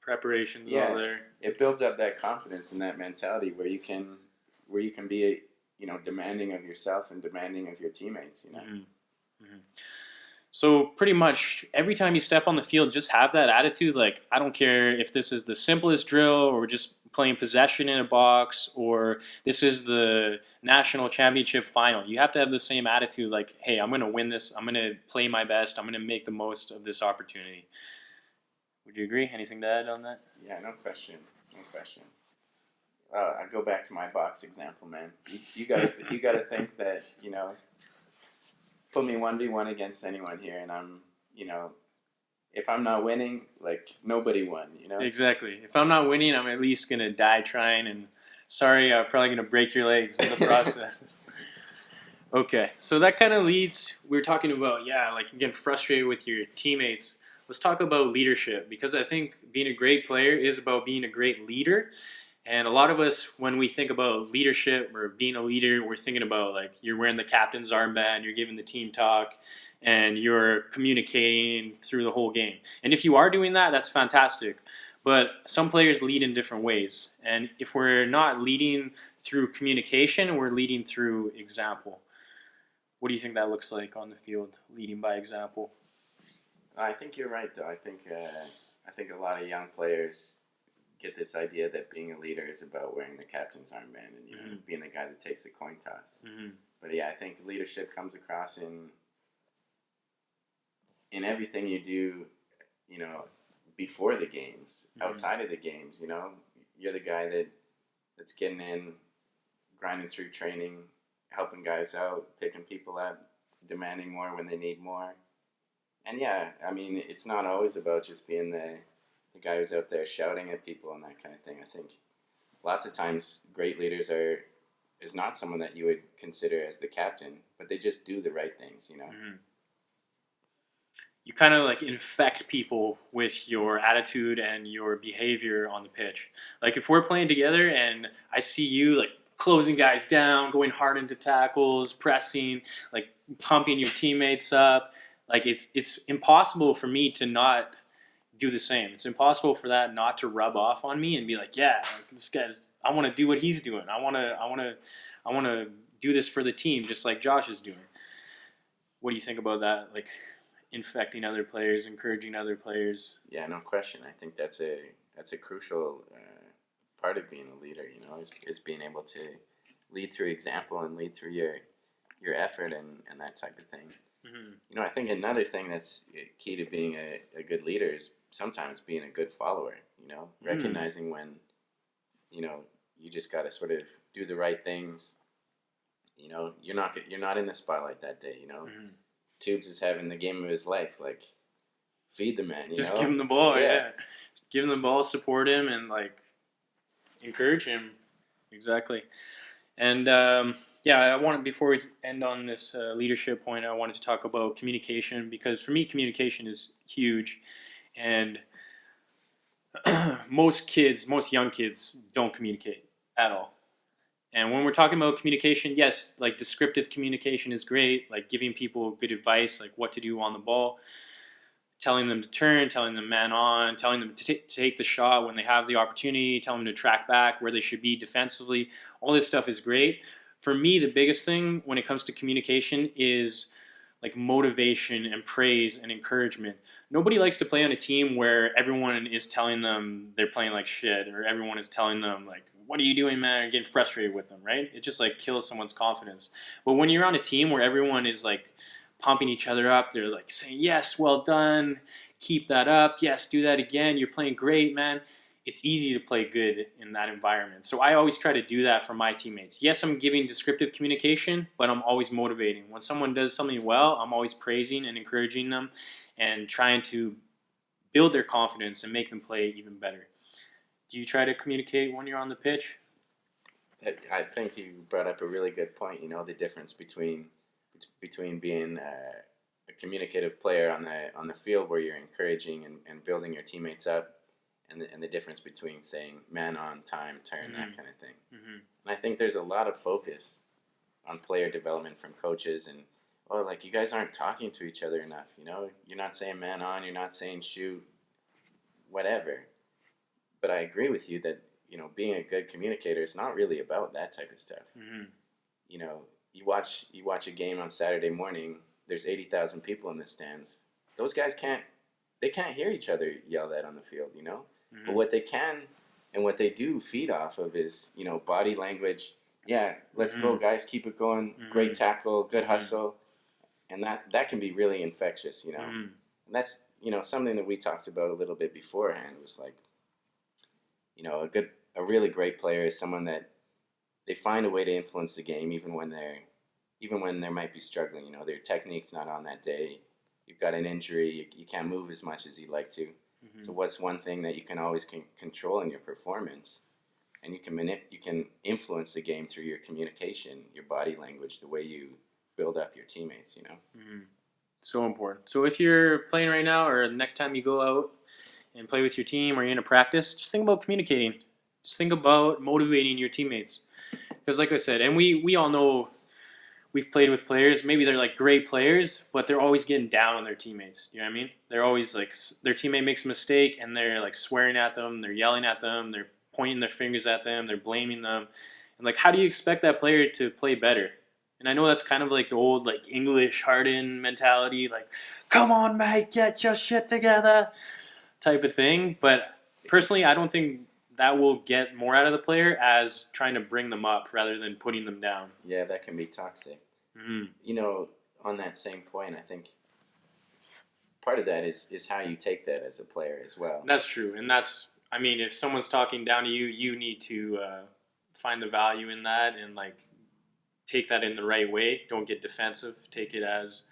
preparation's all there. It builds up that confidence and that mentality where you can be demanding of yourself and demanding of your teammates. You know. So pretty much every time you step on the field, just have that attitude. Like, I don't care if this is the simplest drill or just playing possession in a box or this is the national championship final. You have to have the same attitude. Like, hey, I'm going to win this. I'm going to play my best. I'm going to make the most of this opportunity. Would you agree? Anything to add on that? Yeah, no question. I go back to my box example, man. You gotta think that, you know, put me 1v1 against anyone here, and I'm, you know, if I'm not winning, like nobody won, you know. Exactly. If I'm not winning, I'm at least gonna die trying. And sorry, I'm probably gonna break your legs in the process. Okay, so that kind of leads. We were talking about like you getting frustrated with your teammates. Let's talk about leadership, because I think being a great player is about being a great leader. And a lot of us, when we think about leadership or being a leader, we're thinking about like you're wearing the captain's armband, you're giving the team talk, and you're communicating through the whole game. And if you are doing that, that's fantastic. But some players lead in different ways. And if we're not leading through communication, we're leading through example. What do you think that looks like on the field, leading by example? I think you're right, though. I think a lot of young players get this idea that being a leader is about wearing the captain's armband and, you know, being the guy that takes the coin toss. But yeah, I think leadership comes across in everything you do, you know, before the games, outside of the games. You know, you're the guy that's getting in, grinding through training, helping guys out, picking people up, demanding more when they need more. And yeah, I mean, it's not always about just being the guy who's out there shouting at people and that kind of thing. I think lots of times great leaders is not someone that you would consider as the captain, but they just do the right things, you know. You kind of like infect people with your attitude and your behavior on the pitch. Like if we're playing together and I see you like closing guys down, going hard into tackles, pressing, like pumping your teammates up, like it's impossible for me to not do the same. It's impossible for that not to rub off on me and be like, yeah, like this guy's. I want to do what he's doing. I want to do this for the team, just like Josh is doing. What do you think about that? Like infecting other players, encouraging other players. Yeah, no question. I think that's a crucial part of being a leader. You know, is being able to lead through example and lead through your effort and that type of thing. You know, I think another thing that's key to being a good leader is sometimes being a good follower, you know, recognizing when, you know, you just got to sort of do the right things you know, you're not in the spotlight that day. You know, Tubes is having the game of his life. Like, feed the man. Just give him the ball. Yeah. Just give him the ball, support him, and like encourage him. Exactly. And I wanted, before we end on this leadership point, I wanted to talk about communication, because for me, communication is huge, and most young kids don't communicate at all. And when we're talking about communication, yes, like descriptive communication is great, like giving people good advice, like what to do on the ball, telling them to turn, telling them man on, telling them to take the shot when they have the opportunity, telling them to track back where they should be defensively. All this stuff is great. For me, the biggest thing when it comes to communication is like motivation and praise and encouragement. Nobody likes to play on a team where everyone is telling them they're playing like shit, or everyone is telling them like, what are you doing, man? Or getting frustrated with them, right? It just like kills someone's confidence. But when you're on a team where everyone is like pumping each other up, they're like saying, yes, well done, keep that up, yes, do that again, you're playing great, man. It's easy to play good in that environment. So I always try to do that for my teammates. Yes, I'm giving descriptive communication, but I'm always motivating. When someone does something well, I'm always praising and encouraging them and trying to build their confidence and make them play even better. Do you try to communicate when you're on the pitch? I think you brought up a really good point. You know, the difference between being a communicative player on the field, where you're encouraging and building your teammates up, and the difference between saying man on, time, turn, that kind of thing. And I think there's a lot of focus on player development from coaches, and like, you guys aren't talking to each other enough. You know, you're not saying man on, you're not saying shoot, whatever. But I agree with you that, you know, being a good communicator is not really about that type of stuff. You know, you watch a game on Saturday morning. There's 80,000 people in the stands. Those guys can't hear each other yell at on the field. You know, but what they can and what they do feed off of is, you know, body language. Yeah, let's go, guys. Keep it going. Great tackle, good hustle, and that can be really infectious. You know, and that's, you know, something that we talked about a little bit beforehand. Was like, you know, a really great player is someone that they find a way to influence the game even when they might be struggling. You know, their technique's not on that day. You've got an injury. You can't move as much as you'd like to. So what's one thing that you can always control in your performance? And you can influence the game through your communication, your body language, the way you build up your teammates. You know, So important. So if you're playing right now, or next time you go out and play with your team, or you're in a practice, just think about communicating. Just think about motivating your teammates. Because like I said, and we all know, we've played with players, maybe they're like great players, but they're always getting down on their teammates. You know what I mean? They're always like, their teammate makes a mistake and they're like swearing at them, they're yelling at them, they're pointing their fingers at them, they're blaming them. And like, how do you expect that player to play better? And I know that's kind of like the old like English hardened mentality, like, come on, mate, get your shit together type of thing. But personally, I don't think that will get more out of the player as trying to bring them up rather than putting them down. Yeah, that can be toxic. You know, on that same point, I think part of that is how you take that as a player as well. That's true. And that's, I mean, if someone's talking down to you, you need to find the value in that and like take that in the right way. Don't get defensive. Take it as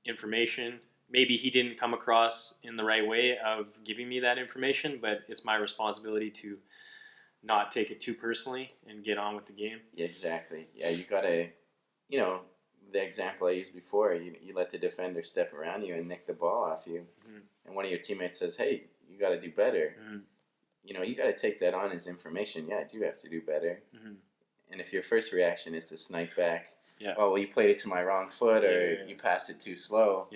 information. Maybe he didn't come across in the right way of giving me that information, but it's my responsibility to not take it too personally and get on with the game. Yeah, exactly. Yeah, you gotta, you know, the example I used before, you let the defender step around you and nick the ball off you, and one of your teammates says, hey, you gotta do better. You know, you gotta take that on as information. Yeah, I do have to do better. And if your first reaction is to snipe back, oh, well, you played it to my wrong foot, or you passed it too slow.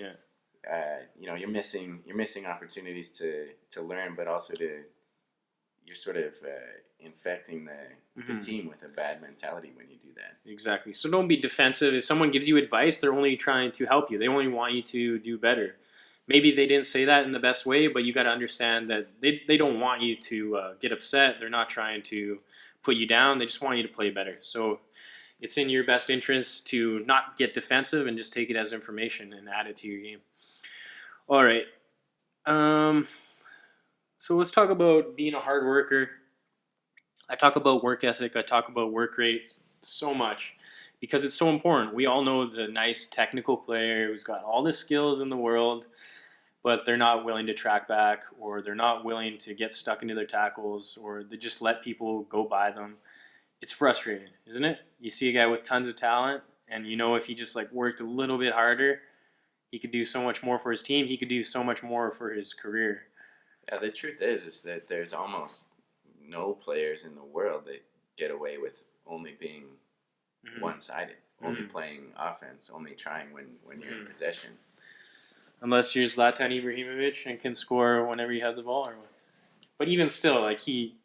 You know, you're missing opportunities to learn, but also you're sort of infecting the team with a bad mentality when you do that. Exactly. So don't be defensive. If someone gives you advice, they're only trying to help you. They only want you to do better. Maybe they didn't say that in the best way, but you got to understand that they don't want you to get upset. They're not trying to put you down. They just want you to play better. So it's in your best interest to not get defensive and just take it as information and add it to your game. All right. So let's talk about being a hard worker. I talk about work ethic. I talk about work rate so much because it's so important. We all know the nice technical player who's got all the skills in the world, but they're not willing to track back, or they're not willing to get stuck into their tackles, or they just let people go by them. It's frustrating, isn't it? You see a guy with tons of talent, and you know if he just like worked a little bit harder, he could do so much more for his team. He could do so much more for his career. Yeah, the truth is that there's almost no players in the world that get away with only being one-sided, only playing offense, only trying when you're in possession. Unless you're Zlatan Ibrahimovic and can score whenever you have the ball. But even still, like he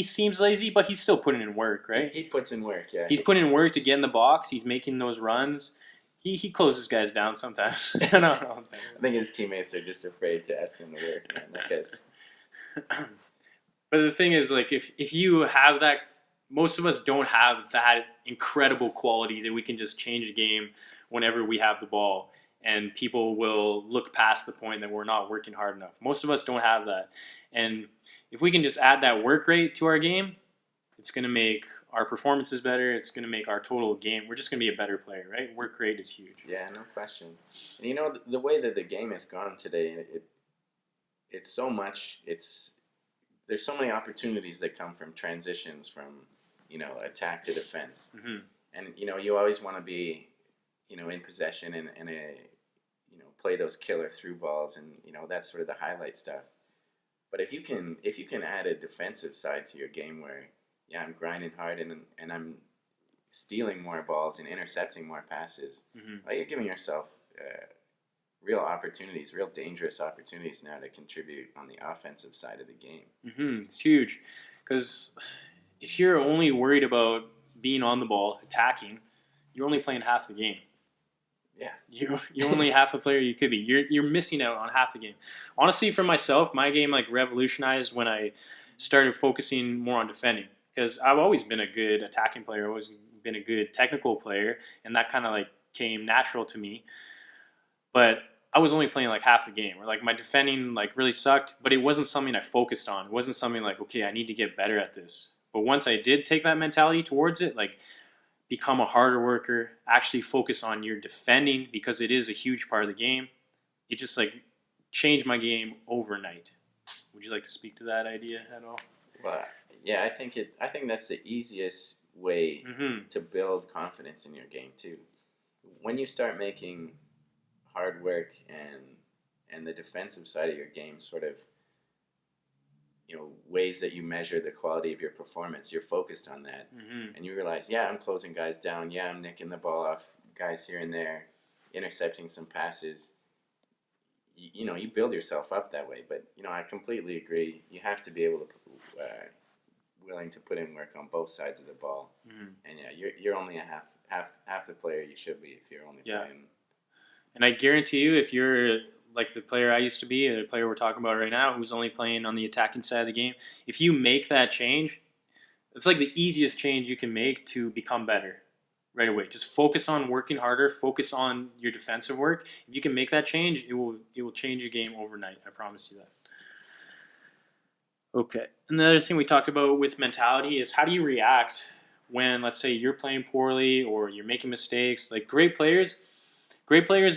seems lazy, but he's still putting in work, right? He puts in work, yeah. He's putting in work to get in the box. He's making those runs. He closes guys down sometimes. I think his teammates are just afraid to ask him to work, man. Like us. But the thing is, like, if you have that, most of us don't have that incredible quality that we can just change the game whenever we have the ball, and people will look past the point that we're not working hard enough. Most of us don't have that. And if we can just add that work rate to our game, it's going to make our performances better. It's going to make our total game. We're just going to be a better player, right? Work rate is huge. Yeah, no question. And you know, the way that the game has gone today, it's so much. There's so many opportunities that come from transitions from, attack to defense. And, you always want to be, in possession and play those killer through balls, and, that's sort of the highlight stuff. But if you can add a defensive side to your game where, I'm grinding hard and I'm stealing more balls and intercepting more passes, you're giving yourself real opportunities, real dangerous opportunities now to contribute on the offensive side of the game. It's huge, because if you're only worried about being on the ball, attacking, you're only playing half the game. Yeah, you're only half the player you could be. You're missing out on half the game. Honestly, for myself, my game like revolutionized when I started focusing more on defending, because I've always been a good attacking player, always been a good technical player, and that kind of like came natural to me. But I was only playing like half the game, or like my defending like really sucked, but it wasn't something I focused on. It wasn't something like, okay, I need to get better at this. But once I did take that mentality towards it, like become a harder worker, actually focus on your defending, because it is a huge part of the game, it just like changed my game overnight. Would you like to speak to that idea at all? Well, yeah, I think that's the easiest way to build confidence in your game too. When you start making hard work and the defensive side of your game sort of, ways that you measure the quality of your performance, you're focused on that, and you realize, I'm closing guys down, I'm nicking the ball off guys here and there, intercepting some passes. You build yourself up that way. But I completely agree. You have to be able to willing to put in work on both sides of the ball. And you're only a half the player you should be if you're only playing. And I guarantee you, if you're like the player I used to be, or the player we're talking about right now, who's only playing on the attacking side of the game, if you make that change, it's like the easiest change you can make to become better right away. Just focus on working harder, focus on your defensive work. If you can make that change, it will change your game overnight. I promise you that. Okay. And the other thing we talked about with mentality is, how do you react when, let's say, you're playing poorly or you're making mistakes? Like great players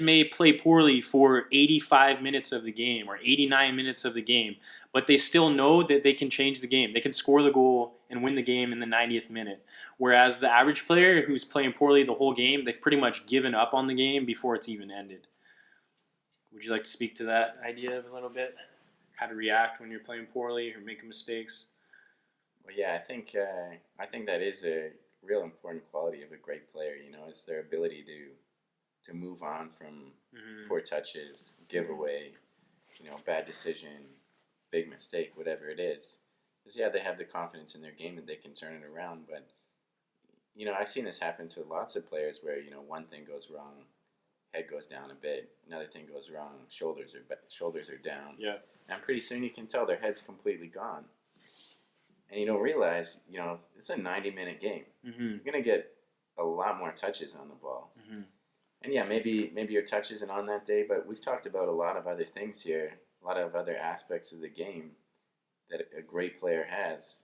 may play poorly for 85 minutes of the game or 89 minutes of the game, but they still know that they can change the game. They can score the goal and win the game in the 90th minute. Whereas the average player who's playing poorly the whole game, they've pretty much given up on the game before it's even ended. Would you like to speak to that idea a little bit? How to react when you're playing poorly or making mistakes? Well, yeah, I think that is a real important quality of a great player. It's their ability to move on from poor touches, giveaway, bad decision, big mistake, whatever it is. Because, they have the confidence in their game that they can turn it around. But, I've seen this happen to lots of players where, one thing goes wrong, head goes down a bit. Another thing goes wrong, shoulders are down. Yeah. And pretty soon you can tell their head's completely gone. And you don't realize, it's a 90-minute game. You're going to get a lot more touches on the ball. And maybe your touch isn't on that day, but we've talked about a lot of other things here, a lot of other aspects of the game that a great player has.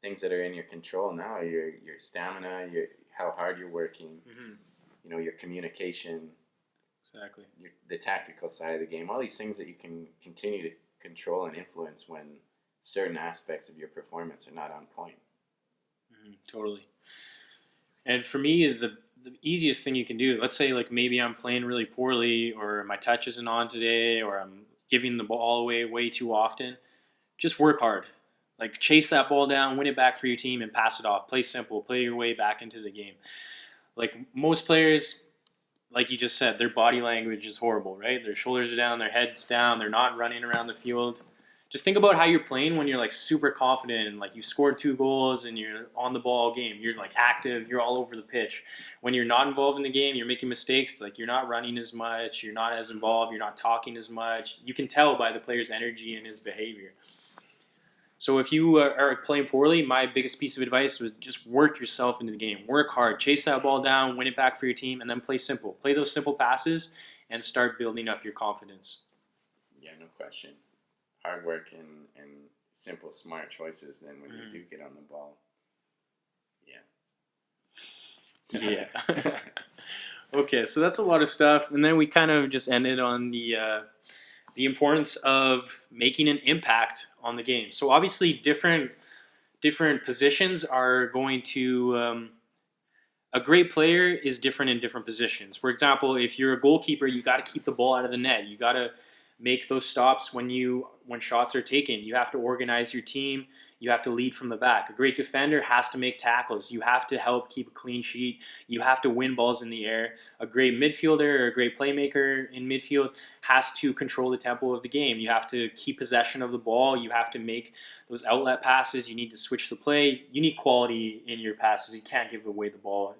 Things that are in your control now, your stamina, how hard you're working, Mm-hmm. Your communication, Exactly. the tactical side of the game, all these things that you can continue to control and influence when certain aspects of your performance are not on point. Totally. And for me, the easiest thing you can do, let's say like maybe I'm playing really poorly, or my touch isn't on today, or I'm giving the ball away way too often, just work hard. Like chase that ball down, win it back for your team, and pass it off. Play simple, play your way back into the game. Like most players, like you just said, their body language is horrible, right? Their shoulders are down, their head's down, they're not running around the field. Just think about how you're playing when you're like super confident and like you scored 2 goals and you're on the ball all game. You're like active, you're all over the pitch. When you're not involved in the game, you're making mistakes. Like you're not running as much, you're not as involved, you're not talking as much. You can tell by the player's energy and his behavior. So if you are playing poorly, my biggest piece of advice was just work yourself into the game. Work hard, chase that ball down, win it back for your team, and then play simple. Play those simple passes and start building up your confidence. Yeah, no question. Hard work and simple, smart choices then when you do get on the ball. Yeah. Yeah. Okay, so that's a lot of stuff. And then we kind of just ended on the importance of making an impact on the game. So obviously different positions are going to a great player is different in different positions. For example, if you're a goalkeeper, you got to keep the ball out of the net. You got to make those stops when shots are taken. You have to organize your team. You have to lead from the back. A great defender has to make tackles. You have to help keep a clean sheet. You have to win balls in the air. A great midfielder or a great playmaker in midfield has to control the tempo of the game. You have to keep possession of the ball. You have to make those outlet passes. You need to switch the play. You need quality in your passes. You can't give away the ball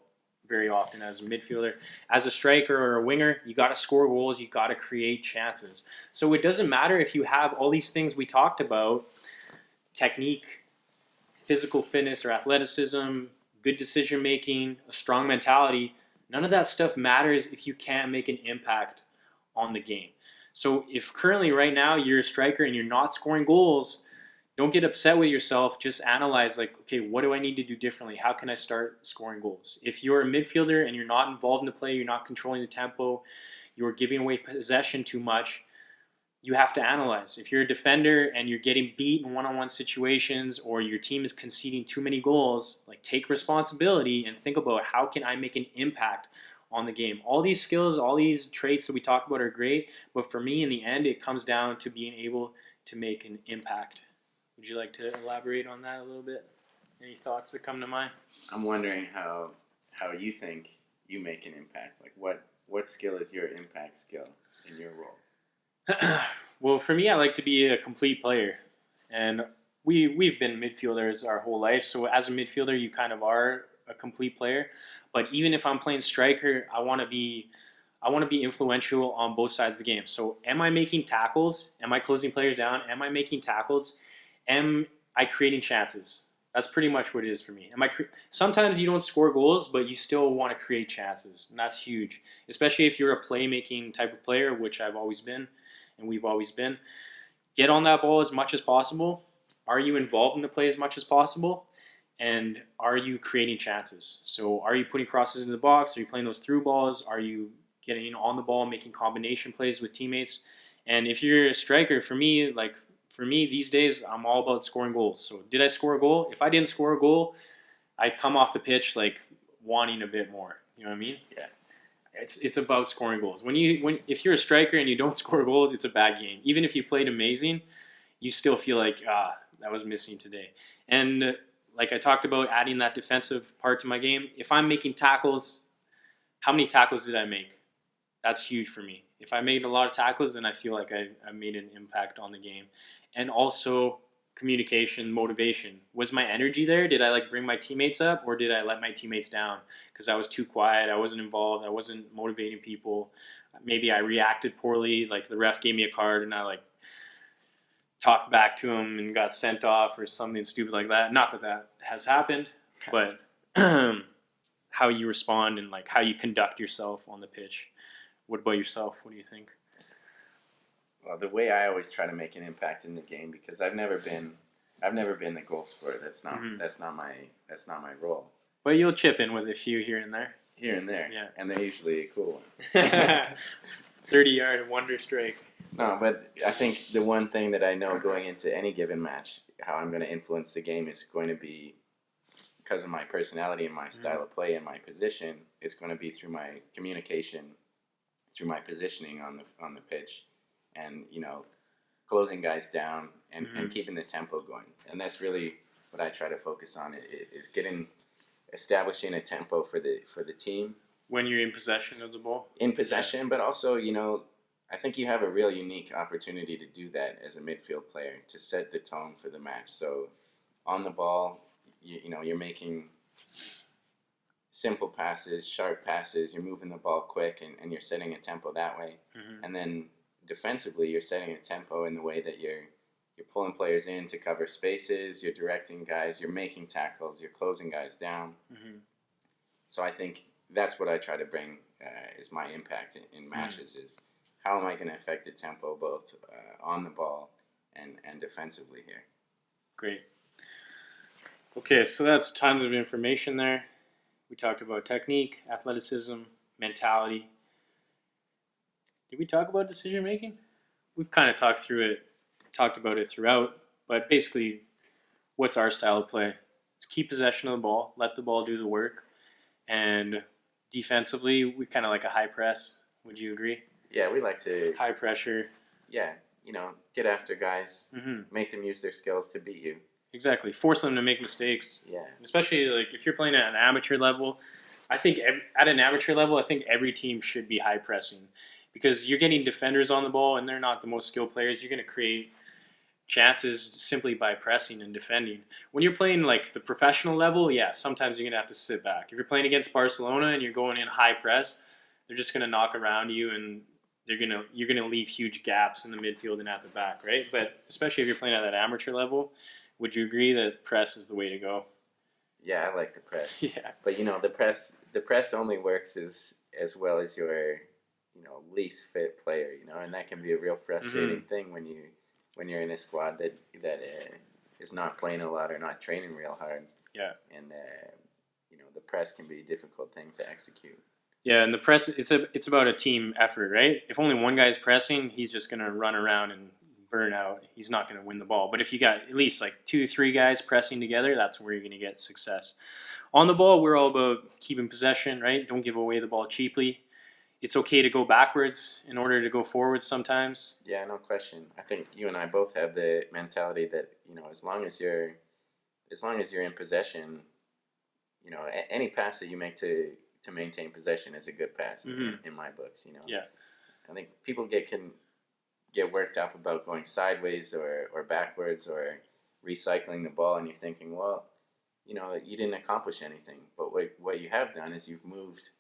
very often as a midfielder. As a striker or a winger, you got to score goals, you got to create chances. So it doesn't matter if you have all these things we talked about, technique, physical fitness or athleticism, good decision making, a strong mentality, none of that stuff matters if you can't make an impact on the game. So if currently right now you're a striker and you're not scoring goals, don't get upset with yourself. Just analyze like, okay, what do I need to do differently? How can I start scoring goals? If you're a midfielder and you're not involved in the play, you're not controlling the tempo, you're giving away possession too much, you have to analyze. If you're a defender and you're getting beat in one-on-one situations or your team is conceding too many goals, like take responsibility and think about how can I make an impact on the game. All these skills, all these traits that we talk about are great, but for me in the end, it comes down to being able to make an impact. Would you like to elaborate on that a little bit? Any thoughts that come to mind? I'm wondering how you think you make an impact. Like what skill is your impact skill in your role? Well, for me, I like to be a complete player. And we've been midfielders our whole life. So as a midfielder, you kind of are a complete player. But even if I'm playing striker, I want to be influential on both sides of the game. So am I making tackles? Am I closing players down? Am I making tackles? Am I creating chances? That's pretty much what it is for me. Sometimes you don't score goals, but you still want to create chances, and that's huge, especially if you're a playmaking type of player, which I've always been, and we've always been. Get on that ball as much as possible. Are you involved in the play as much as possible? And are you creating chances? So are you putting crosses into the box? Are you playing those through balls? Are you getting on the ball, making combination plays with teammates? And if you're a striker, for me these days, I'm all about scoring goals. So did I score a goal? If I didn't score a goal, I'd come off the pitch like wanting a bit more. You know what I mean? Yeah. It's about scoring goals. If you're a striker and you don't score goals, it's a bad game. Even if you played amazing, you still feel like that was missing today. And like I talked about, adding that defensive part to my game. If I'm making tackles, how many tackles did I make? That's huge for me. If I made a lot of tackles, then I feel like I made an impact on the game. And also communication, motivation. Was my energy there? Did I bring my teammates up, or did I let my teammates down because I was too quiet, I wasn't involved, I wasn't motivating people? Maybe I reacted poorly, like the ref gave me a card and I talked back to him and got sent off or something stupid like that. Not that has happened, but how you respond and how you conduct yourself on the pitch. What about yourself? What do you think? Well, the way I always try to make an impact in the game, because I've never been the goal scorer. That's not my role. But you'll chip in with a few here and there. Here and there. Yeah. And they're usually a cool one. 30-yard wonder strike. No, but I think the one thing that I know going into any given match, how I'm going to influence the game is going to be, because of my personality and my style of play and my position, it's going to be through my communication, through my positioning on the pitch, and closing guys down and keeping the tempo going. And that's really what I try to focus on is establishing a tempo for the team when you're in possession of the ball. In possession, but also I think you have a real unique opportunity to do that as a midfield player, to set the tone for the match. So on the ball, you're making simple passes, sharp passes, you're moving the ball quick, and you're setting a tempo that way. And then defensively, you're setting a tempo in the way that you're pulling players in to cover spaces, you're directing guys, you're making tackles, you're closing guys down. So I think that's what I try to bring is my impact in matches, is how am I going to affect the tempo both on the ball and defensively here. Great. Okay, so that's tons of information there. We talked about technique, athleticism, mentality. Did we talk about decision making? We've kind of talked about it throughout, but basically, what's our style of play? It's keep possession of the ball, let the ball do the work, and defensively, we kind of like a high press. Would you agree? Yeah, we like to... High pressure. Yeah, get after guys, make them use their skills to beat you. Exactly. Force them to make mistakes. Yeah. Especially if you're playing at an amateur level. I think at an amateur level, I think every team should be high pressing, because you're getting defenders on the ball and they're not the most skilled players. You're going to create chances simply by pressing and defending. When you're playing the professional level, yeah, sometimes you're going to have to sit back. If you're playing against Barcelona and you're going in high press, they're just going to knock around you, and you're going to leave huge gaps in the midfield and at the back, right? But especially if you're playing at that amateur level, would you agree that press is the way to go? Yeah, I like the press. Yeah. But the press only works as well as your least fit player, and that can be a real frustrating thing when you're in a squad that is not playing a lot or not training real hard. Yeah. And the press can be a difficult thing to execute. Yeah, and the press, it's about a team effort, right? If only one guy's pressing, he's just going to run around and burn out. He's not going to win the ball. But if you got at least 2-3 guys pressing together, that's where you're going to get success. On the ball, we're all about keeping possession, right? Don't give away the ball cheaply. It's okay to go backwards in order to go forward sometimes. Yeah, no question. I think you and I both have the mentality that as long as you're in possession, any pass that you make to maintain possession is a good pass in my books. Yeah. I think people can get worked up about going sideways or backwards or recycling the ball, and you're thinking, well, you didn't accomplish anything. But what you have done is you've moved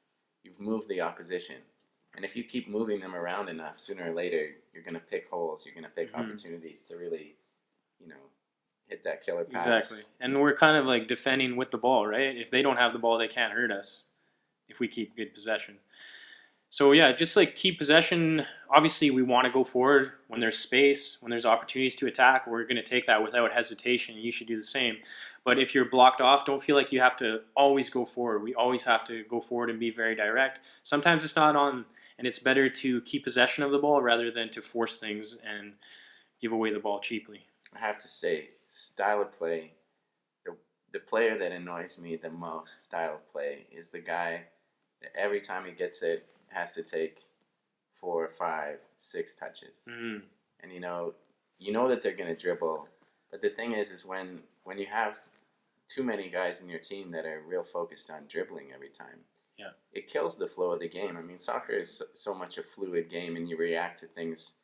the opposition. And if you keep moving them around enough, sooner or later, you're going to pick holes. You're going to pick opportunities to really, hit that killer pass. Exactly. And we're kind of defending with the ball, right? If they don't have the ball, they can't hurt us if we keep good possession. So, yeah, just keep possession. Obviously, we want to go forward when there's space, when there's opportunities to attack. We're going to take that without hesitation. You should do the same. But if you're blocked off, don't feel like you have to always go forward. We always have to go forward and be very direct. Sometimes it's not on, and it's better to keep possession of the ball rather than to force things and give away the ball cheaply. I have to say, style of play, the player that annoys me the most, style of play, is the guy that every time he gets it has to take 4, 5, 6 touches. And you know that they're going to dribble. But the thing is when you have too many guys in your team that are real focused on dribbling every time, it kills the flow of the game. I mean, soccer is so much a fluid game, and you react to things,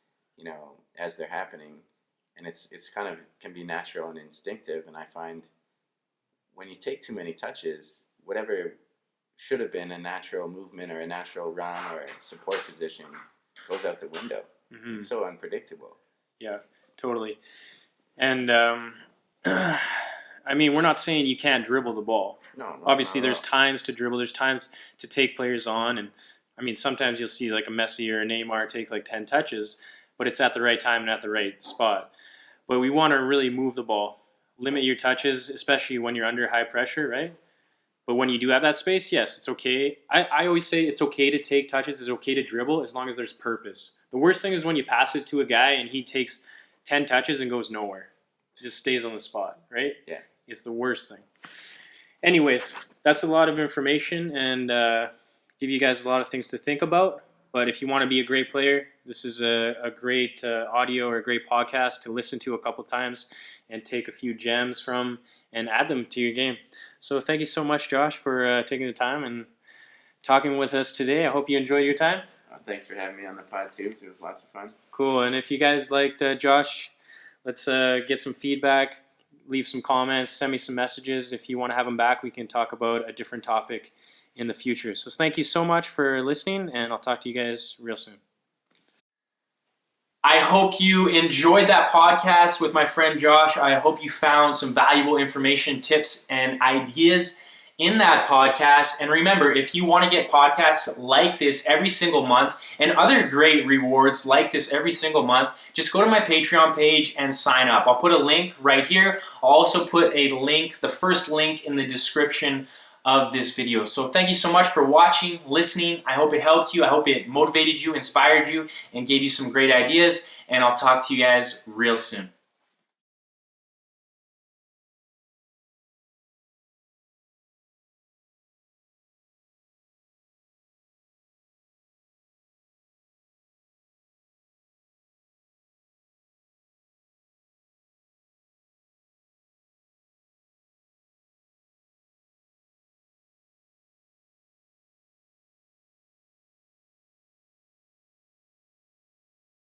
as they're happening, and it's kind of can be natural and instinctive. And I find when you take too many touches, whatever should have been a natural movement or a natural run or a support position goes out the window. It's so unpredictable. Yeah, totally. And I mean, we're not saying you can't dribble the ball. No, obviously, there's times to dribble. There's times to take players on, and I mean, sometimes you'll see a Messi or a Neymar take 10 touches, but it's at the right time and at the right spot. But we want to really move the ball, limit your touches, especially when you're under high pressure, right? But when you do have that space, yes, it's okay. I always say it's okay to take touches, it's okay to dribble as long as there's purpose. The worst thing is when you pass it to a guy and he takes 10 touches and goes nowhere. It just stays on the spot, right? Yeah. It's the worst thing. Anyways, that's a lot of information and give you guys a lot of things to think about. But if you want to be a great player, this is a great audio or a great podcast to listen to a couple times and take a few gems from and add them to your game. So thank you so much, Josh, for taking the time and talking with us today. I hope you enjoyed your time. Thanks for having me on the pod too. It was lots of fun. Cool. And if you guys liked Josh, let's get some feedback, leave some comments, send me some messages. If you want to have him back, we can talk about a different topic in the future. So thank you so much for listening, and I'll talk to you guys real soon. I hope you enjoyed that podcast with my friend Josh. I hope you found some valuable information, tips, and ideas in that podcast. And remember, if you want to get podcasts like this every single month and other great rewards like this every single month, just go to my Patreon page and sign up. I'll put a link right here. I'll also put a link, the first link in the description of this video. So thank you so much for watching, listening. I hope it helped you. I hope it motivated you, inspired you, and gave you some great ideas. And I'll talk to you guys real soon.